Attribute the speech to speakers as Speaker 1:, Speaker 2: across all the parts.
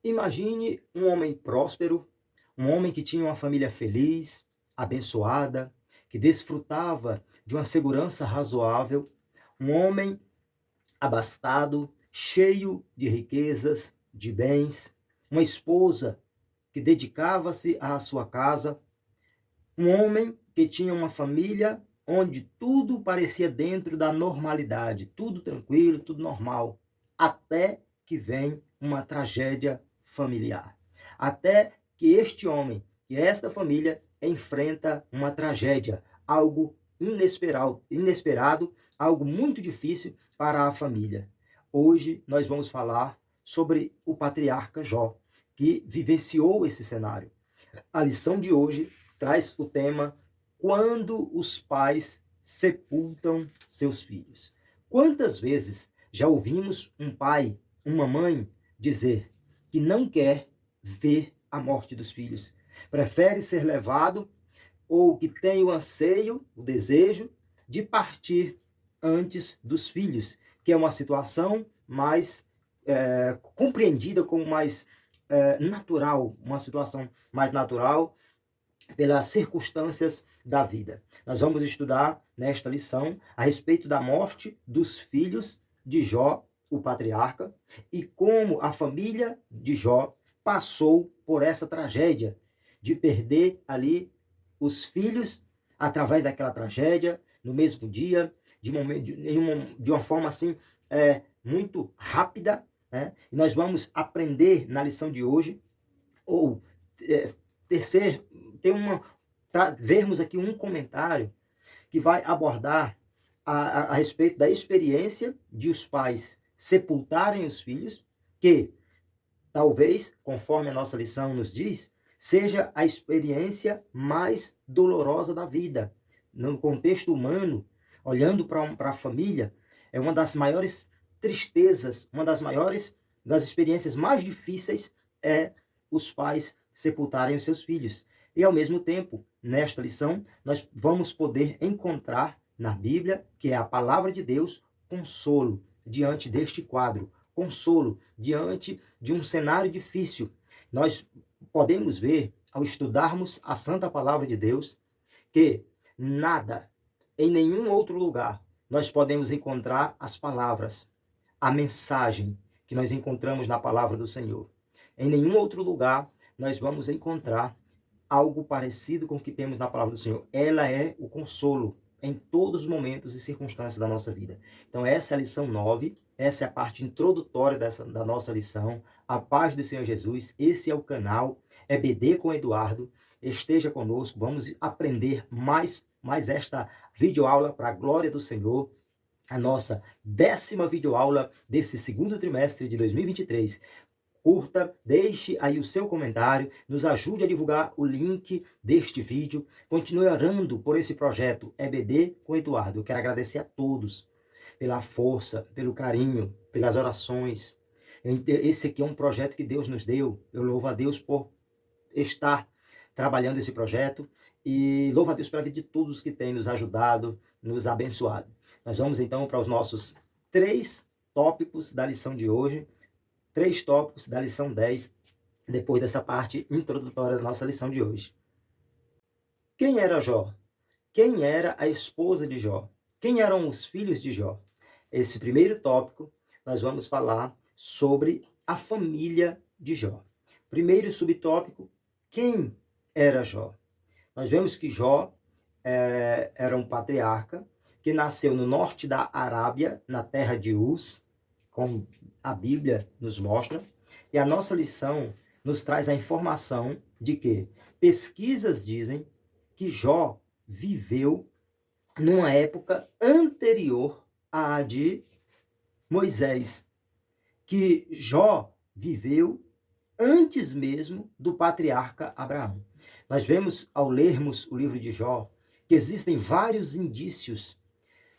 Speaker 1: Imagine um homem próspero, um homem que tinha uma família feliz, abençoada, que desfrutava de uma segurança razoável, um homem abastado, cheio de riquezas, de bens, uma esposa que dedicava-se à sua casa, um homem que tinha uma família onde tudo parecia dentro da normalidade, tudo tranquilo, tudo normal, até que vem uma tragédia familiar. Até que este homem, que esta família enfrenta uma tragédia, algo inesperado, algo muito difícil para a família. Hoje nós vamos falar sobre o patriarca Jó, que vivenciou esse cenário. A lição de hoje traz o tema Quando os pais sepultam seus filhos. Quantas vezes já ouvimos um pai, uma mãe dizer que não quer ver a morte dos filhos, prefere ser levado ou que tem o anseio, o desejo de partir antes dos filhos, que é uma situação mais compreendida como mais natural, uma situação mais natural pelas circunstâncias da vida. Nós vamos estudar nesta lição a respeito da morte dos filhos de Jó, o patriarca, e como a família de Jó passou por essa tragédia de perder ali os filhos através daquela tragédia, no mesmo dia, de uma forma assim muito rápida. Né? E nós vamos aprender na lição de hoje, ou é, terceiro, vermos aqui um comentário que vai abordar a respeito da experiência de os pais sepultarem os filhos, que talvez, conforme a nossa lição nos diz, seja a experiência mais dolorosa da vida. No contexto humano, olhando para a família, é uma das maiores tristezas, uma das experiências mais difíceis é os pais sepultarem os seus filhos. E ao mesmo tempo, nesta lição, nós vamos poder encontrar na Bíblia, que é a palavra de Deus, consolo diante deste quadro, consolo diante de um cenário difícil. Nós podemos ver, ao estudarmos a santa palavra de Deus, que nada, em nenhum outro lugar, nós podemos encontrar as palavras, a mensagem que nós encontramos na palavra do Senhor. Em nenhum outro lugar nós vamos encontrar algo parecido com o que temos na palavra do Senhor. Ela é o consolo em todos os momentos e circunstâncias da nossa vida. Então essa é a lição 9, essa é a parte introdutória da nossa lição. A paz do Senhor Jesus, esse é o canal EBD com Eduardo. Esteja conosco, vamos aprender mais esta videoaula para a glória do Senhor. A nossa 10ª videoaula desse segundo trimestre de 2023. Curta, deixe aí o seu comentário, nos ajude a divulgar o link deste vídeo. Continue orando por esse projeto EBD com Eduardo. Eu quero agradecer a todos pela força, pelo carinho, pelas orações. Esse aqui é um projeto que Deus nos deu. Eu louvo a Deus por estar trabalhando esse projeto e louvo a Deus pela vida de todos os que têm nos ajudado, nos abençoado. Nós vamos então para os nossos 3 tópicos da lição de hoje. 3 tópicos da lição 10, depois dessa parte introdutória da nossa lição de hoje. Quem era Jó? Quem era a esposa de Jó? Quem eram os filhos de Jó? Esse primeiro tópico, nós vamos falar sobre a família de Jó. Primeiro subtópico, quem era Jó? Nós vemos que Jó era um patriarca que nasceu no norte da Arábia, na terra de Uz, como a Bíblia nos mostra, e a nossa lição nos traz a informação de que pesquisas dizem que Jó viveu numa época anterior à de Moisés, que Jó viveu antes mesmo do patriarca Abraão. Nós vemos, ao lermos o livro de Jó, que existem vários indícios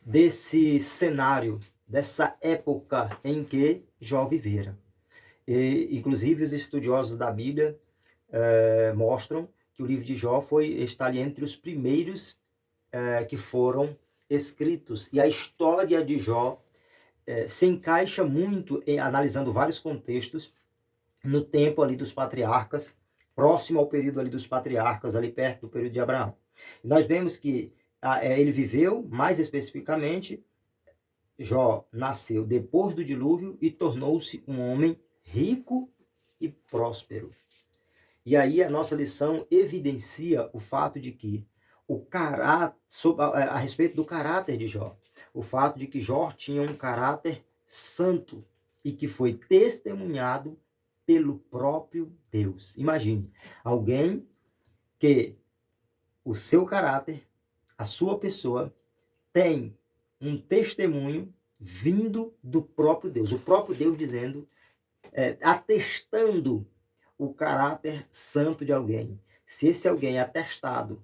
Speaker 1: desse cenário, dessa época em que Jó vivera. E, inclusive, os estudiosos da Bíblia mostram que o livro de Jó está ali entre os primeiros que foram escritos. E a história de Jó se encaixa muito, analisando vários contextos, no tempo ali dos patriarcas, próximo ao período ali dos patriarcas, ali perto do período de Abraão. E nós vemos que ele viveu, mais especificamente, Jó nasceu depois do dilúvio e tornou-se um homem rico e próspero. E aí a nossa lição evidencia o fato de que o caráter, a respeito do caráter de Jó, o fato de que Jó tinha um caráter santo e que foi testemunhado pelo próprio Deus. Imagine, alguém que o seu caráter, a sua pessoa, tem um testemunho vindo do próprio Deus. O próprio Deus dizendo, atestando o caráter santo de alguém. Se esse alguém é atestado,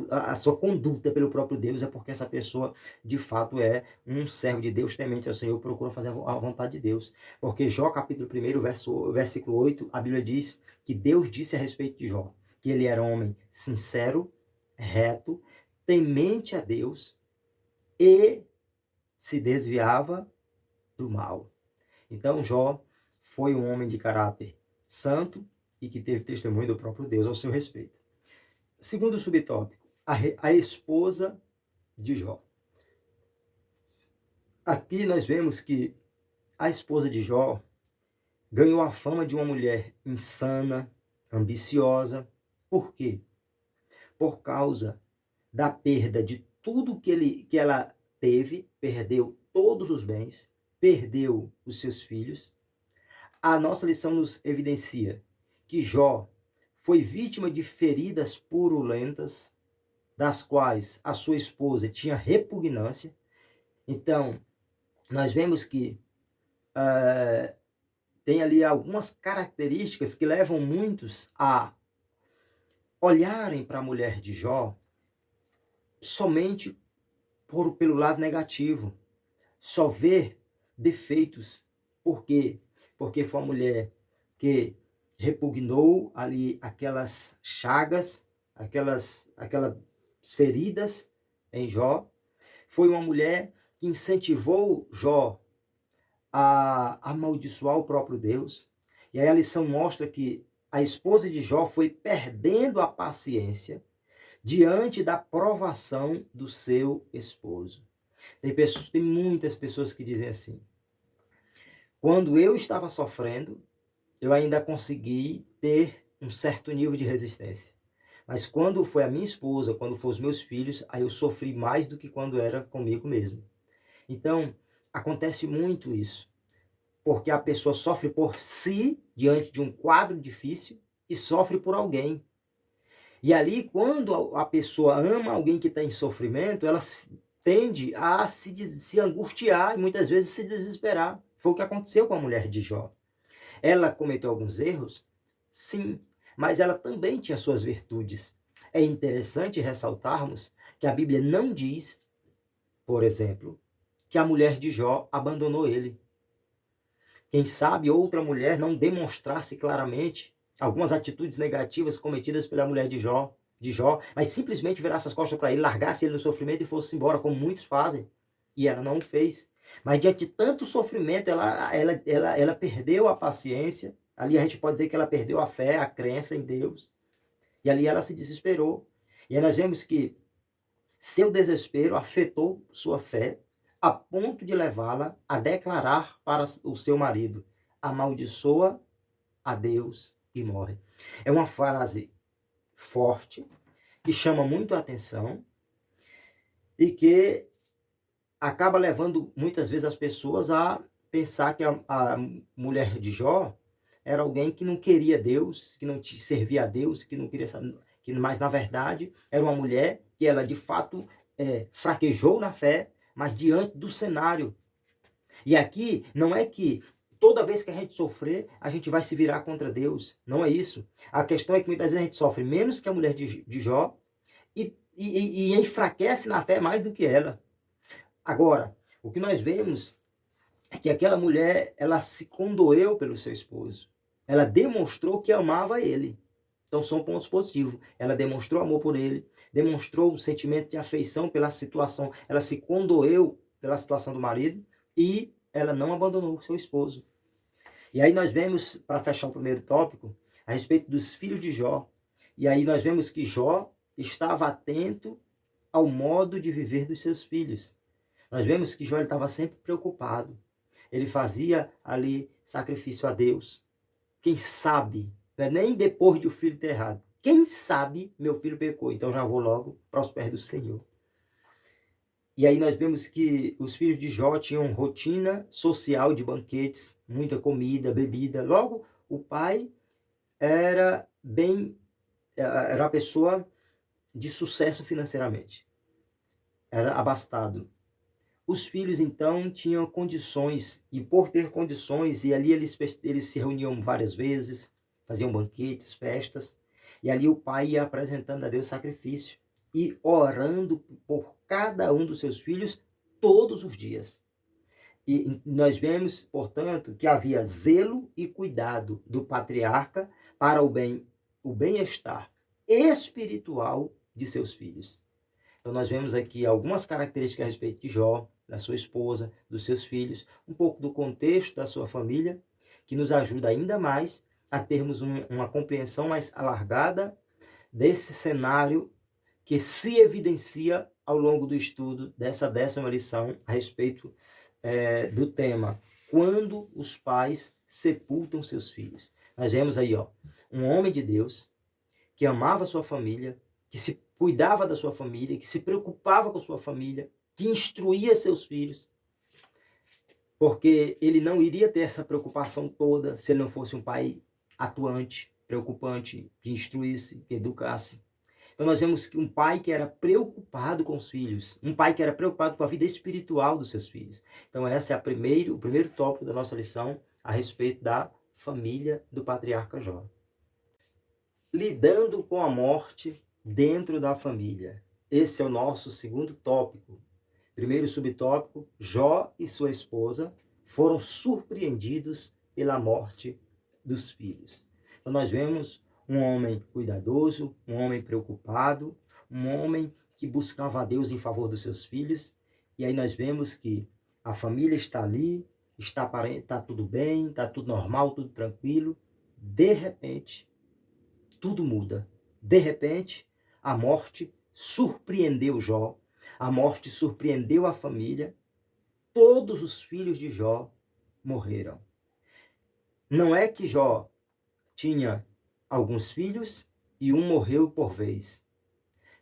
Speaker 1: a sua conduta pelo próprio Deus, é porque essa pessoa, de fato, é um servo de Deus, temente ao Senhor, procura fazer a vontade de Deus. Porque Jó, capítulo 1, versículo 8, a Bíblia diz que Deus disse a respeito de Jó, que ele era um homem sincero, reto, temente a Deus e se desviava do mal. Então, Jó foi um homem de caráter santo e que teve testemunho do próprio Deus ao seu respeito. Segundo subtópico, a esposa de Jó. Aqui nós vemos que a esposa de Jó ganhou a fama de uma mulher insana, ambiciosa. Por quê? Por causa da perda de tudo que ela teve, perdeu todos os bens, perdeu os seus filhos. A nossa lição nos evidencia que Jó foi vítima de feridas purulentas, das quais a sua esposa tinha repugnância. Então, nós vemos que tem ali algumas características que levam muitos a olharem para a mulher de Jó somente pelo lado negativo, só ver defeitos. Por quê? Porque foi uma mulher que repugnou ali aquelas chagas, aquelas feridas em Jó. Foi uma mulher que incentivou Jó a amaldiçoar o próprio Deus. E aí a lição mostra que a esposa de Jó foi perdendo a paciência diante da provação do seu esposo. Tem muitas pessoas que dizem assim: quando eu estava sofrendo, eu ainda consegui ter um certo nível de resistência. Mas quando foi a minha esposa, quando foram os meus filhos, aí eu sofri mais do que quando era comigo mesmo. Então, acontece muito isso. Porque a pessoa sofre por si, diante de um quadro difícil, e sofre por alguém. E ali, quando a pessoa ama alguém que está em sofrimento, ela tende a se angustiar e muitas vezes se desesperar. Foi o que aconteceu com a mulher de Jó. Ela cometeu alguns erros? Sim, mas ela também tinha suas virtudes. É interessante ressaltarmos que a Bíblia não diz, por exemplo, que a mulher de Jó abandonou ele. Quem sabe outra mulher não demonstrasse claramente algumas atitudes negativas cometidas pela mulher de Jó, mas simplesmente virasse as costas para ele, largasse ele no sofrimento e fosse embora, como muitos fazem. E ela não o fez. Mas diante de tanto sofrimento, ela perdeu a paciência. Ali a gente pode dizer que ela perdeu a fé, a crença em Deus. E ali ela se desesperou. E aí nós vemos que seu desespero afetou sua fé, a ponto de levá-la a declarar para o seu marido: amaldiçoa a Deus e morre. É uma frase forte, que chama muito a atenção e que acaba levando muitas vezes as pessoas a pensar que a mulher de Jó era alguém que não queria Deus, que não servia a Deus, que não queria saber, mas na verdade era uma mulher que ela de fato fraquejou na fé, mas diante do cenário. E aqui não é que toda vez que a gente sofrer, a gente vai se virar contra Deus. Não é isso. A questão é que muitas vezes a gente sofre menos que a mulher de Jó e enfraquece na fé mais do que ela. Agora, o que nós vemos é que aquela mulher, ela se condoeu pelo seu esposo. Ela demonstrou que amava ele. Então são pontos positivos. Ela demonstrou amor por ele, demonstrou o sentimento de afeição pela situação. Ela se condoeu pela situação do marido e ela não abandonou o seu esposo. E aí nós vemos, para fechar o primeiro tópico, a respeito dos filhos de Jó. E aí nós vemos que Jó estava atento ao modo de viver dos seus filhos. Nós vemos que Jó estava sempre preocupado. Ele fazia ali sacrifício a Deus. Quem sabe, não é nem depois de o filho ter errado. Quem sabe meu filho pecou, então já vou logo para os pés do Senhor. E aí nós vemos que os filhos de Jó tinham rotina social de banquetes, muita comida, bebida. Logo, o pai era uma pessoa de sucesso financeiramente. Era abastado. Os filhos, então, tinham condições, e por ter condições, e ali eles se reuniam várias vezes, faziam banquetes, festas, e ali o pai ia apresentando a Deus sacrifício e orando por cada um dos seus filhos todos os dias. E nós vemos, portanto, que havia zelo e cuidado do patriarca para o bem-estar espiritual de seus filhos. Então nós vemos aqui algumas características a respeito de Jó, da sua esposa, dos seus filhos, um pouco do contexto da sua família, que nos ajuda ainda mais a termos uma compreensão mais alargada desse cenário que se evidencia ao longo do estudo dessa 10ª lição a respeito do tema quando os pais sepultam seus filhos. Nós vemos aí, um homem de Deus que amava sua família, que se cuidava da sua família, que se preocupava com sua família, que instruía seus filhos, porque ele não iria ter essa preocupação toda se ele não fosse um pai atuante, preocupante, que instruísse, que educasse. Então nós vemos que um pai que era preocupado com os filhos, um pai que era preocupado com a vida espiritual dos seus filhos. Então esse é o primeiro tópico da nossa lição a respeito da família do patriarca Jó. Lidando com a morte dentro da família. Esse é o nosso segundo tópico. Primeiro subtópico, Jó e sua esposa foram surpreendidos pela morte dos filhos. Então nós vemos um homem cuidadoso, um homem preocupado, um homem que buscava a Deus em favor dos seus filhos. E aí nós vemos que a família está ali, está tudo bem, está tudo normal, tudo tranquilo. De repente, tudo muda. De repente, a morte surpreendeu Jó, a morte surpreendeu a família, todos os filhos de Jó morreram. Não é que Jó tinha alguns filhos e um morreu por vez.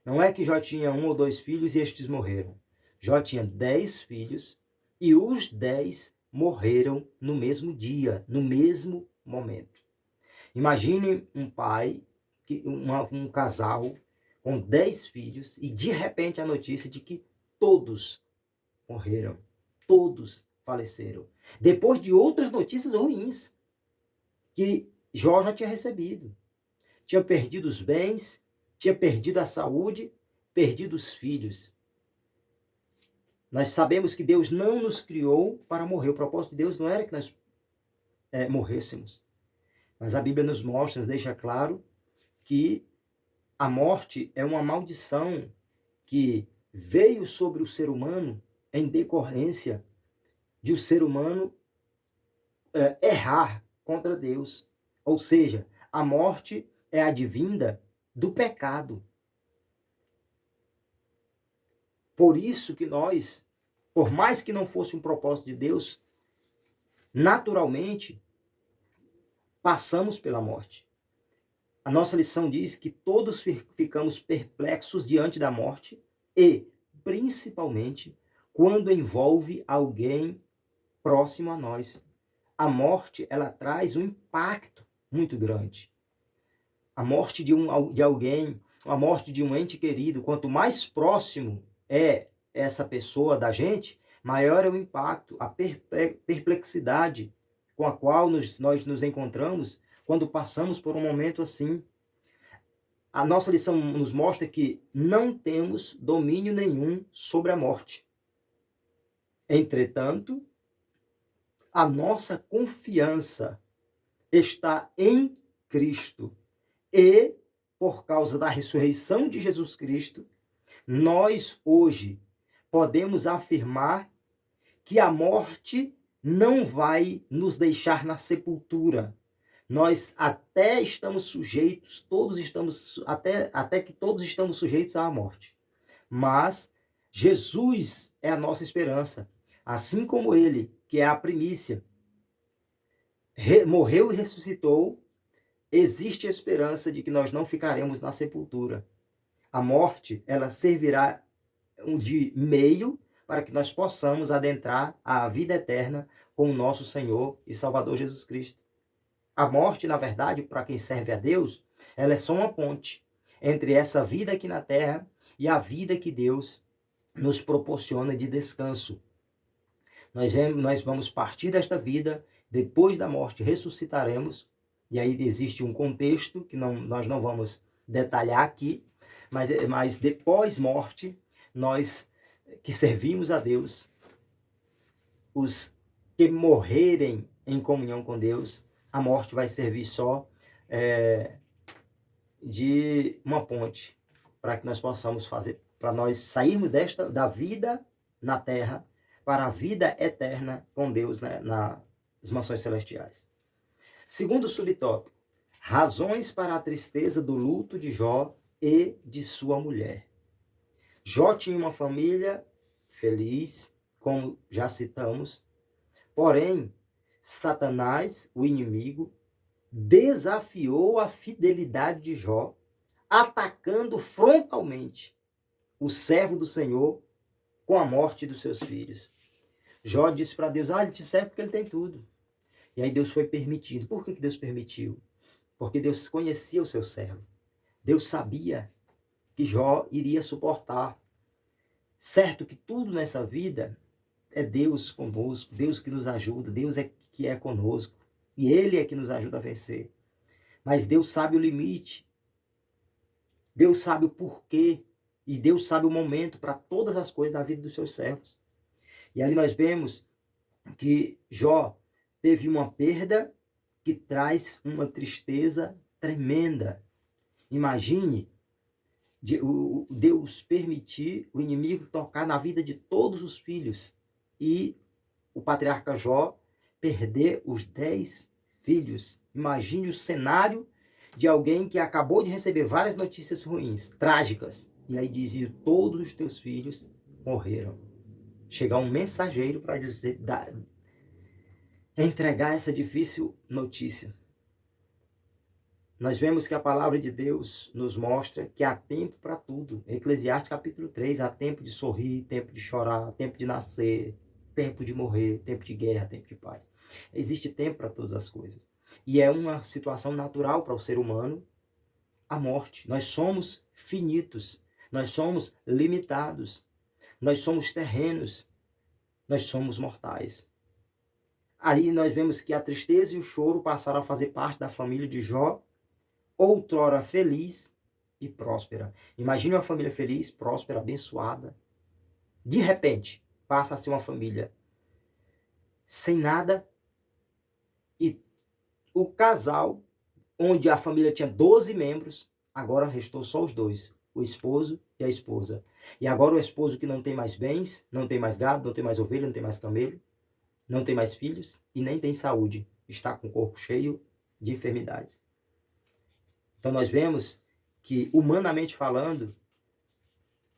Speaker 1: Não é que Jó tinha 1 ou 2 filhos e estes morreram. Jó tinha 10 filhos e os 10 morreram no mesmo dia, no mesmo momento. Imagine um pai, um casal com 10 filhos e de repente a notícia de que todos morreram, todos faleceram. Depois de outras notícias ruins que Jó já tinha recebido. Tinha perdido os bens, tinha perdido a saúde, perdido os filhos. Nós sabemos que Deus não nos criou para morrer. O propósito de Deus não era que nós morrêssemos. Mas a Bíblia nos mostra, nos deixa claro que a morte é uma maldição que veio sobre o ser humano em decorrência de o ser humano errar contra Deus. Ou seja, a morte é advinda do pecado. Por isso que nós, por mais que não fosse um propósito de Deus, naturalmente passamos pela morte. A nossa lição diz que todos ficamos perplexos diante da morte e, principalmente, quando envolve alguém próximo a nós. A morte, ela traz um impacto muito grande. A morte de alguém, a morte de um ente querido, quanto mais próximo é essa pessoa da gente, maior é o impacto, a perplexidade com a qual nós nos encontramos quando passamos por um momento assim. A nossa lição nos mostra que não temos domínio nenhum sobre a morte. Entretanto, a nossa confiança está em Cristo. E, por causa da ressurreição de Jesus Cristo, nós hoje podemos afirmar que a morte não vai nos deixar na sepultura. Nós até estamos sujeitos, até que todos estamos sujeitos à morte. Mas Jesus é a nossa esperança. Assim como ele, que é a primícia, morreu e ressuscitou, existe a esperança de que nós não ficaremos na sepultura. A morte, ela servirá de meio para que nós possamos adentrar a vida eterna com o nosso Senhor e Salvador Jesus Cristo. A morte, na verdade, para quem serve a Deus, ela é só uma ponte entre essa vida aqui na terra e a vida que Deus nos proporciona de descanso. Nós vamos partir desta vida, depois da morte ressuscitaremos, e aí existe um contexto que nós não vamos detalhar aqui, mas depois morte, nós que servimos a Deus, os que morrerem em comunhão com Deus, a morte vai servir só de uma ponte para que nós possamos fazer, para nós sairmos da vida na terra para a vida eterna com Deus, né, nas mansões celestiais. Segundo subtópico, razões para a tristeza do luto de Jó e de sua mulher. Jó tinha uma família feliz, como já citamos, porém, Satanás, o inimigo, desafiou a fidelidade de Jó, atacando frontalmente o servo do Senhor com a morte dos seus filhos. Jó disse para Deus, ele te serve porque ele tem tudo. E aí Deus foi permitindo. Por que Deus permitiu? Porque Deus conhecia o seu servo. Deus sabia que Jó iria suportar. Certo que tudo nessa vida é Deus conosco, Deus que nos ajuda, Deus é que é conosco. E Ele é que nos ajuda a vencer. Mas Deus sabe o limite. Deus sabe o porquê. E Deus sabe o momento para todas as coisas da vida dos seus servos. E ali nós vemos que Jó teve uma perda que traz uma tristeza tremenda. Imagine Deus permitir o inimigo tocar na vida de todos os filhos e o patriarca Jó perder os 10 filhos. Imagine o cenário de alguém que acabou de receber várias notícias ruins, trágicas, e aí dizia, todos os teus filhos morreram. Chegar um mensageiro para dizer, entregar essa difícil notícia. Nós vemos que a palavra de Deus nos mostra que há tempo para tudo. Eclesiastes capítulo 3, há tempo de sorrir, tempo de chorar, tempo de nascer, tempo de morrer, tempo de guerra, tempo de paz. Existe tempo para todas as coisas. E é uma situação natural para o ser humano a morte. Nós somos finitos, nós somos limitados, nós somos terrenos, nós somos mortais. Aí nós vemos que a tristeza e o choro passaram a fazer parte da família de Jó, outrora feliz e próspera. Imagine uma família feliz, próspera, abençoada. De repente, passa a ser uma família sem nada e o casal, onde a família tinha 12 membros, agora restou só os dois, o esposo e a esposa. E agora o esposo que não tem mais bens, não tem mais gado, não tem mais ovelha, não tem mais camelo, não tem mais filhos e nem tem saúde. Está com o corpo cheio de enfermidades. Então nós vemos que, humanamente falando,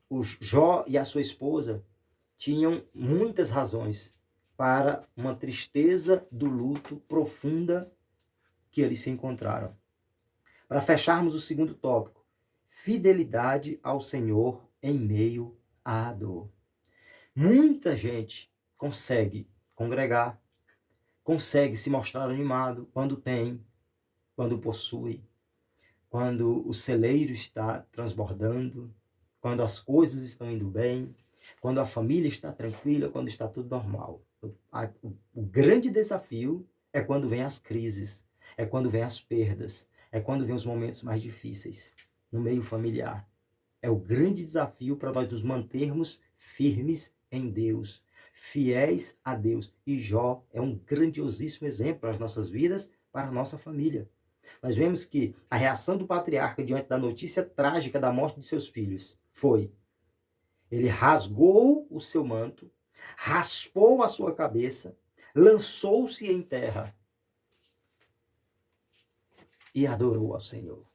Speaker 1: o Jó e a sua esposa tinham muitas razões para uma tristeza do luto profunda que eles se encontraram. Para fecharmos o segundo tópico, fidelidade ao Senhor em meio à dor. Muita gente consegue congregar, consegue se mostrar animado quando tem, quando possui, quando o celeiro está transbordando, quando as coisas estão indo bem, quando a família está tranquila, quando está tudo normal. O grande desafio é quando vem as crises, é quando vem as perdas, é quando vem os momentos mais difíceis no meio familiar. É o grande desafio para nós nos mantermos firmes em Deus, fiéis a Deus. E Jó é um grandiosíssimo exemplo para as nossas vidas, para a nossa família. Nós vemos que a reação do patriarca diante da notícia trágica da morte de seus filhos foi: ele rasgou o seu manto, raspou a sua cabeça, lançou-se em terra e adorou ao Senhor.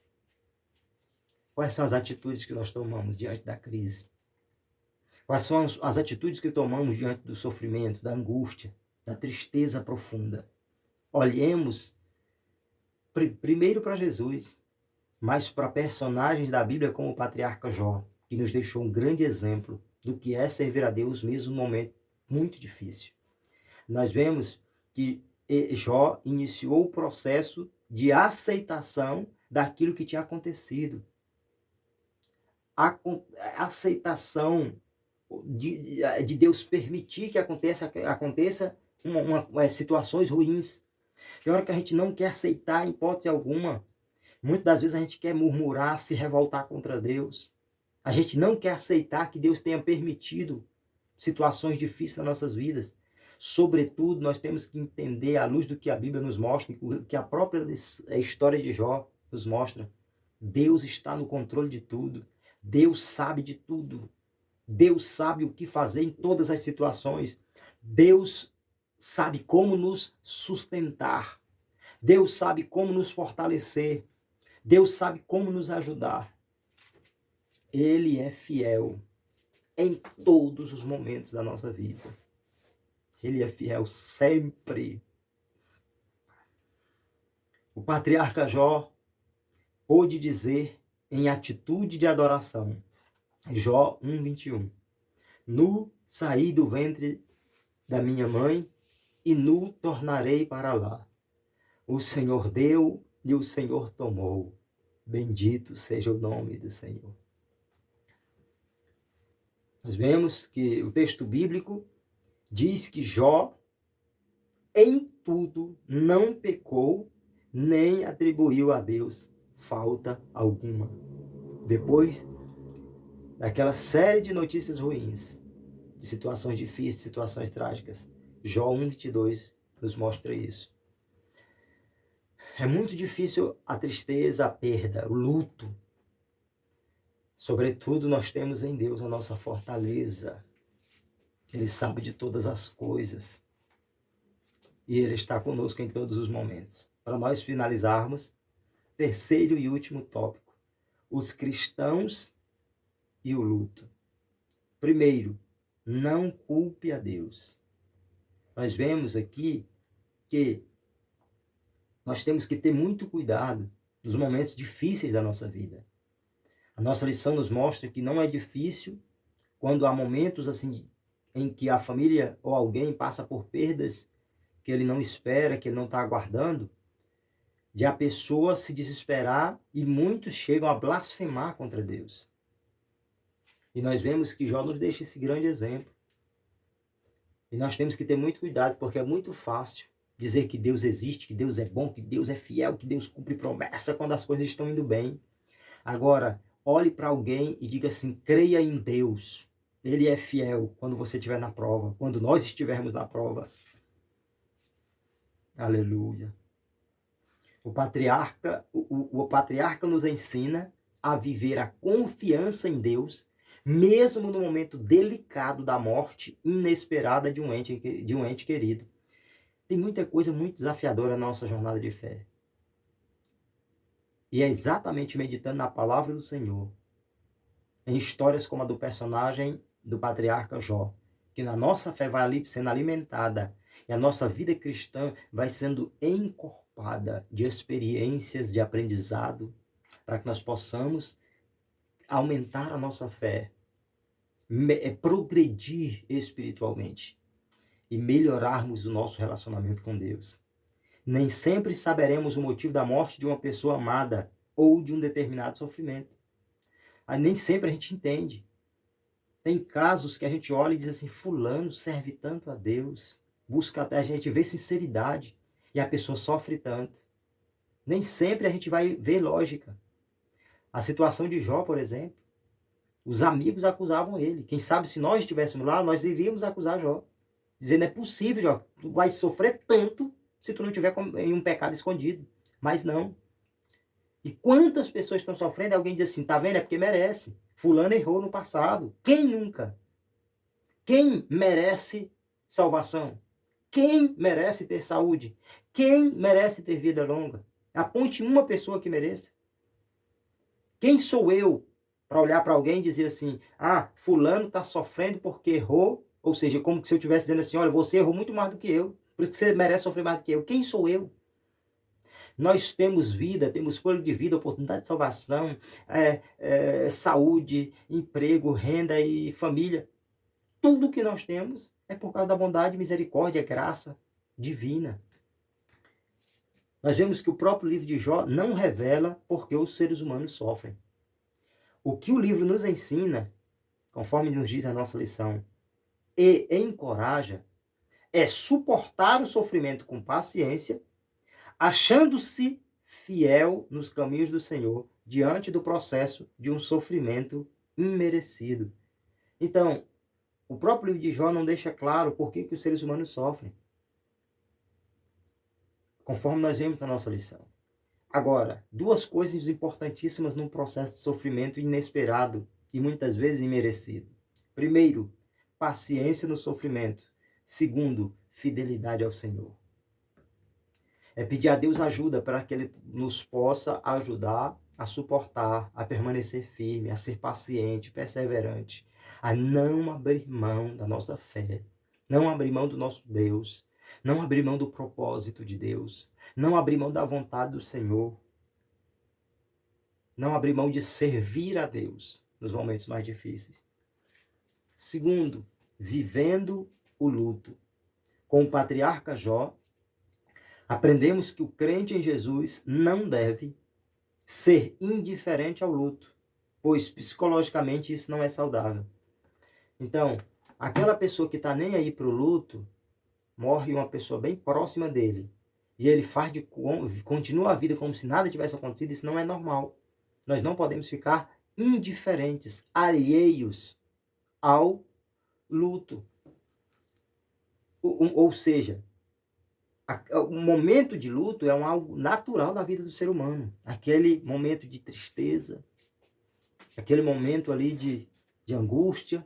Speaker 1: Quais são as atitudes que nós tomamos diante da crise? Quais são as atitudes que tomamos diante do sofrimento, da angústia, da tristeza profunda? Olhemos primeiro para Jesus, mas para personagens da Bíblia como o patriarca Jó, que nos deixou um grande exemplo do que é servir a Deus mesmo num momento muito difícil. Nós vemos que Jó iniciou o processo de aceitação daquilo que tinha acontecido. A aceitação de Deus permitir que aconteça situações ruins. Tem hora que a gente não quer aceitar em hipótese alguma. Muitas das vezes a gente quer murmurar, se revoltar contra Deus. A gente não quer aceitar que Deus tenha permitido situações difíceis nas nossas vidas. Sobretudo, nós temos que entender, à luz do que a Bíblia nos mostra, que a própria história de Jó nos mostra. Deus está no controle de tudo. Deus sabe de tudo. Deus sabe o que fazer em todas as situações. Deus sabe como nos sustentar. Deus sabe como nos fortalecer. Deus sabe como nos ajudar. Ele é fiel em todos os momentos da nossa vida. Ele é fiel sempre. O patriarca Jó pôde dizer em atitude de adoração, Jó 1:21, nu saí do ventre da minha mãe e nu tornarei para lá. O Senhor deu e o Senhor tomou. Bendito seja o nome do Senhor. Nós vemos que o texto bíblico diz que Jó, em tudo, não pecou, nem atribuiu a Deus falta alguma. Depois daquela série de notícias ruins, de situações difíceis, de situações trágicas, Jó 1:22 nos mostra isso. É muito difícil a tristeza, a perda, o luto. Sobretudo, nós temos em Deus a nossa fortaleza. Ele sabe de todas as coisas. E Ele está conosco em todos os momentos. Para nós finalizarmos, terceiro e último tópico. Os cristãos e o luto. Primeiro, não culpe a Deus. Nós vemos aqui que nós temos que ter muito cuidado nos momentos difíceis da nossa vida. A nossa lição nos mostra que não é difícil quando há momentos assim em que a família ou alguém passa por perdas que ele não espera, que ele não está aguardando, de a pessoa se desesperar e muitos chegam a blasfemar contra Deus. E nós vemos que Jó nos deixa esse grande exemplo. E nós temos que ter muito cuidado, porque é muito fácil dizer que Deus existe, que Deus é bom, que Deus é fiel, que Deus cumpre promessa quando as coisas estão indo bem. Agora, olhe para alguém e diga assim, creia em Deus. Ele é fiel quando você estiver na prova, quando nós estivermos na prova. Aleluia. O patriarca nos ensina a viver a confiança em Deus, mesmo no momento delicado da morte inesperada de um ente querido. Tem muita coisa muito desafiadora na nossa jornada de fé. E é exatamente meditando na palavra do Senhor, em histórias como a do personagem do patriarca Jó, que na nossa fé vai sendo alimentada e a nossa vida cristã vai sendo encorpada de experiências de aprendizado, para que nós possamos aumentar a nossa fé, progredir espiritualmente e melhorarmos o nosso relacionamento com Deus. Nem sempre saberemos o motivo da morte de uma pessoa amada ou de um determinado sofrimento. Nem sempre a gente entende. Tem casos que a gente olha e diz assim, fulano serve tanto a Deus, busca até a gente ver sinceridade e a pessoa sofre tanto. Nem sempre a gente vai ver lógica. A situação de Jó, por exemplo, os amigos acusavam ele. Quem sabe se nós estivéssemos lá, nós iríamos acusar Jó. Dizendo, é possível, Jó, tu vai sofrer tanto se tu não tiver em um pecado escondido. Mas não. E quantas pessoas estão sofrendo? Alguém diz assim, tá vendo? É porque merece. Fulano errou no passado. Quem nunca? Quem merece salvação? Quem merece ter saúde? Quem merece ter vida longa? Aponte uma pessoa que mereça. Quem sou eu para olhar para alguém e dizer assim, fulano está sofrendo porque errou, ou seja, como se eu estivesse dizendo assim, olha, você errou muito mais do que eu, por isso que você merece sofrer mais do que eu. Quem sou eu? Nós temos vida, temos fôlego de vida, oportunidade de salvação, saúde, emprego, renda e família. Tudo que nós temos é por causa da bondade, misericórdia, graça divina. Nós vemos que o próprio livro de Jó não revela porque os seres humanos sofrem. O que o livro nos ensina, conforme nos diz a nossa lição, e encoraja, é suportar o sofrimento com paciência, achando-se fiel nos caminhos do Senhor, diante do processo de um sofrimento imerecido. Então, o próprio livro de Jó não deixa claro por que os seres humanos sofrem, conforme nós vemos na nossa lição. Agora, duas coisas importantíssimas num processo de sofrimento inesperado e muitas vezes imerecido. Primeiro, paciência no sofrimento. Segundo, fidelidade ao Senhor. É pedir a Deus ajuda para que Ele nos possa ajudar a suportar, a permanecer firme, a ser paciente, perseverante, a não abrir mão da nossa fé, não abrir mão do nosso Deus, não abrir mão do propósito de Deus, não abrir mão da vontade do Senhor, não abrir mão de servir a Deus nos momentos mais difíceis. Segundo, vivendo o luto. Com o patriarca Jó, aprendemos que o crente em Jesus não deve ser indiferente ao luto, pois psicologicamente isso não é saudável. Então, aquela pessoa que está nem aí para o luto, morre uma pessoa bem próxima dele, e ele continua a vida como se nada tivesse acontecido, isso não é normal. Nós não podemos ficar indiferentes, alheios ao luto. Ou seja, o momento de luto é algo natural da vida do ser humano. Aquele momento de tristeza, aquele momento ali de angústia,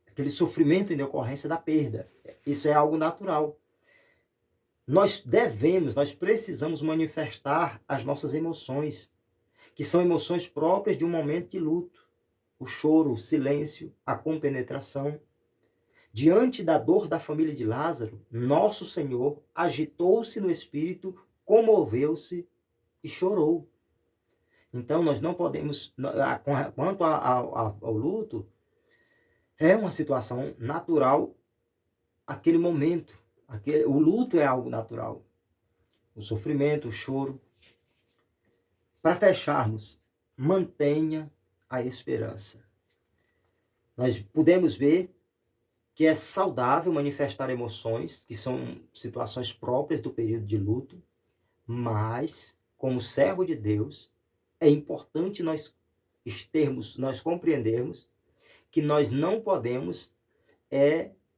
Speaker 1: aquele sofrimento em decorrência da perda. Isso é algo natural. Nós precisamos manifestar as nossas emoções, que são emoções próprias de um momento de luto. O choro, o silêncio, a compenetração. Diante da dor da família de Lázaro, nosso Senhor agitou-se no espírito, comoveu-se e chorou. Então, nós não podemos, quanto ao luto, é uma situação natural, aquele momento. O luto é algo natural. O sofrimento, o choro. Para fecharmos, mantenha a esperança. Nós podemos ver que é saudável manifestar emoções, que são situações próprias do período de luto, mas, como servo de Deus, é importante nós compreendermos que nós não podemos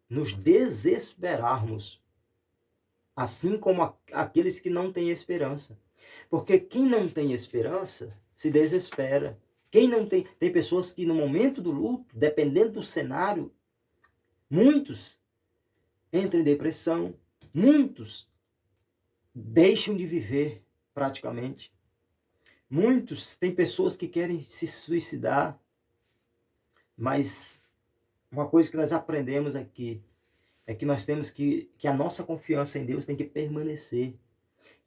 Speaker 1: nos desesperarmos, assim como aqueles que não têm esperança. Porque quem não tem esperança se desespera. Quem não tem pessoas que no momento do luto, dependendo do cenário, muitos entram em depressão, muitos deixam de viver praticamente. Muitos, tem pessoas que querem se suicidar, mas uma coisa que nós aprendemos aqui é que nós temos que a nossa confiança em Deus tem que permanecer.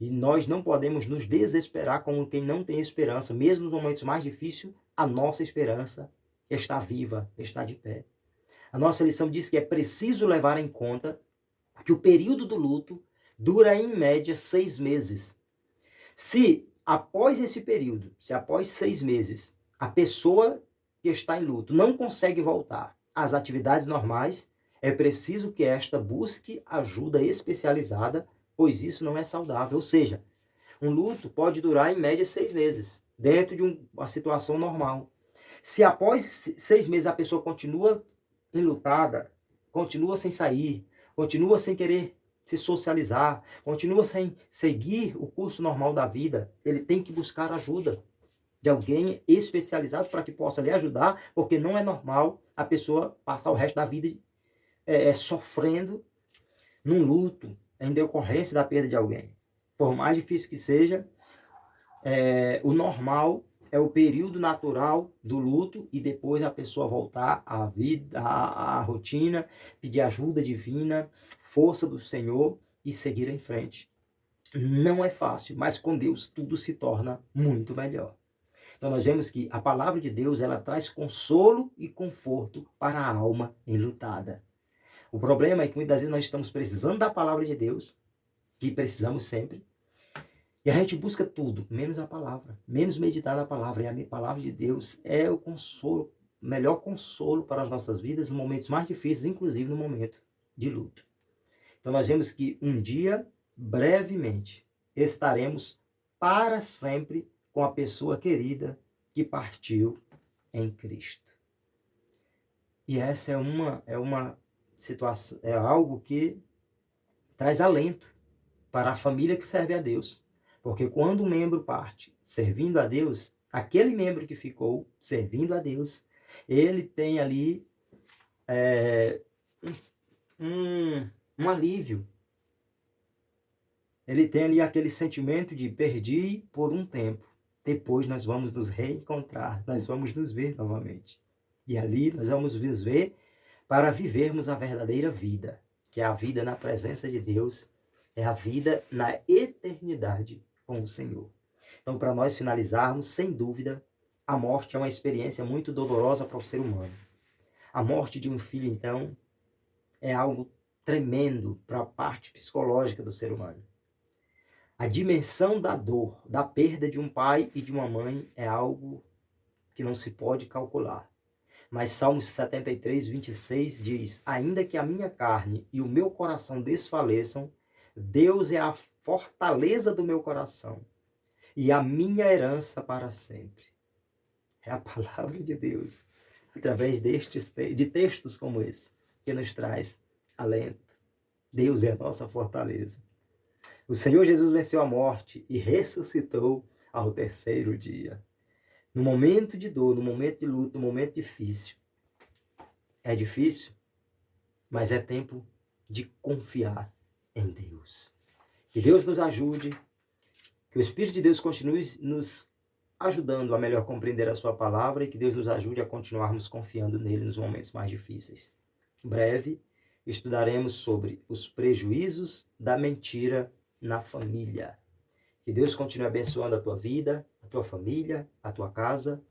Speaker 1: E nós não podemos nos desesperar como quem não tem esperança. Mesmo nos momentos mais difíceis, a nossa esperança está viva, está de pé. A nossa lição diz que é preciso levar em conta que o período do luto dura em média 6 meses. Se após esse período, após 6 meses, a pessoa que está em luto não consegue voltar às atividades normais, é preciso que esta busque ajuda especializada, pois isso não é saudável. Ou seja, um luto pode durar em média 6 meses, dentro de uma situação normal. Se após 6 meses a pessoa continua enlutada, continua sem sair, continua sem querer se socializar, continua sem seguir o curso normal da vida, ele tem que buscar ajuda de alguém especializado para que possa lhe ajudar, porque não é normal a pessoa passar o resto da vida sofrendo num luto, em decorrência da perda de alguém. Por mais difícil que seja, o normal é o período natural do luto e depois a pessoa voltar à vida, à rotina, pedir ajuda divina, força do Senhor e seguir em frente. Não é fácil, mas com Deus tudo se torna muito melhor. Então nós vemos que a palavra de Deus, ela traz consolo e conforto para a alma enlutada. O problema é que muitas vezes nós estamos precisando da palavra de Deus, que precisamos sempre, e a gente busca tudo, menos a palavra, menos meditar na palavra. E a palavra de Deus é o consolo, o melhor consolo para as nossas vidas, nos momentos mais difíceis, inclusive no momento de luto. Então nós vemos que um dia, brevemente, estaremos para sempre com a pessoa querida que partiu em Cristo. E essa é uma situação, é algo que traz alento para a família que serve a Deus. Porque quando um membro parte servindo a Deus, aquele membro que ficou servindo a Deus, ele tem ali um alívio. Ele tem ali aquele sentimento de perdi por um tempo. Depois nós vamos nos reencontrar, nós vamos nos ver novamente. E ali nós vamos nos ver para vivermos a verdadeira vida, que é a vida na presença de Deus, é a vida na eternidade com o Senhor. Então, para nós finalizarmos, sem dúvida, a morte é uma experiência muito dolorosa para o ser humano. A morte de um filho, então, é algo tremendo para a parte psicológica do ser humano. A dimensão da dor, da perda de um pai e de uma mãe é algo que não se pode calcular. Mas Salmos 73, 26 diz: ainda que a minha carne e o meu coração desfaleçam, Deus é a fortaleza do meu coração e a minha herança para sempre. É a palavra de Deus, através de textos como esse, que nos traz alento. Deus é a nossa fortaleza. O Senhor Jesus venceu a morte e ressuscitou ao terceiro dia. No momento de dor, no momento de luto, no momento difícil. É difícil, mas é tempo de confiar em Deus. Que Deus nos ajude, que o Espírito de Deus continue nos ajudando a melhor compreender a sua palavra e que Deus nos ajude a continuarmos confiando nele nos momentos mais difíceis. Em breve, estudaremos sobre os prejuízos da mentira na família. Que Deus continue abençoando a tua vida, a tua família, a tua casa.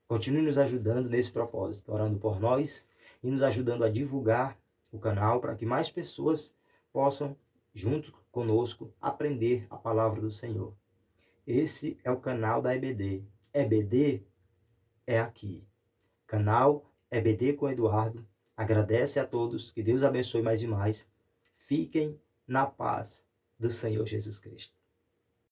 Speaker 1: Continue nos ajudando nesse propósito, orando por nós e nos ajudando a divulgar o canal para que mais pessoas possam, junto conosco, aprender a palavra do Senhor. Esse é o canal da EBD. EBD é aqui. Canal EBD com Eduardo. Agradece a todos, que Deus abençoe mais e mais. Fiquem na paz do Senhor Jesus Cristo.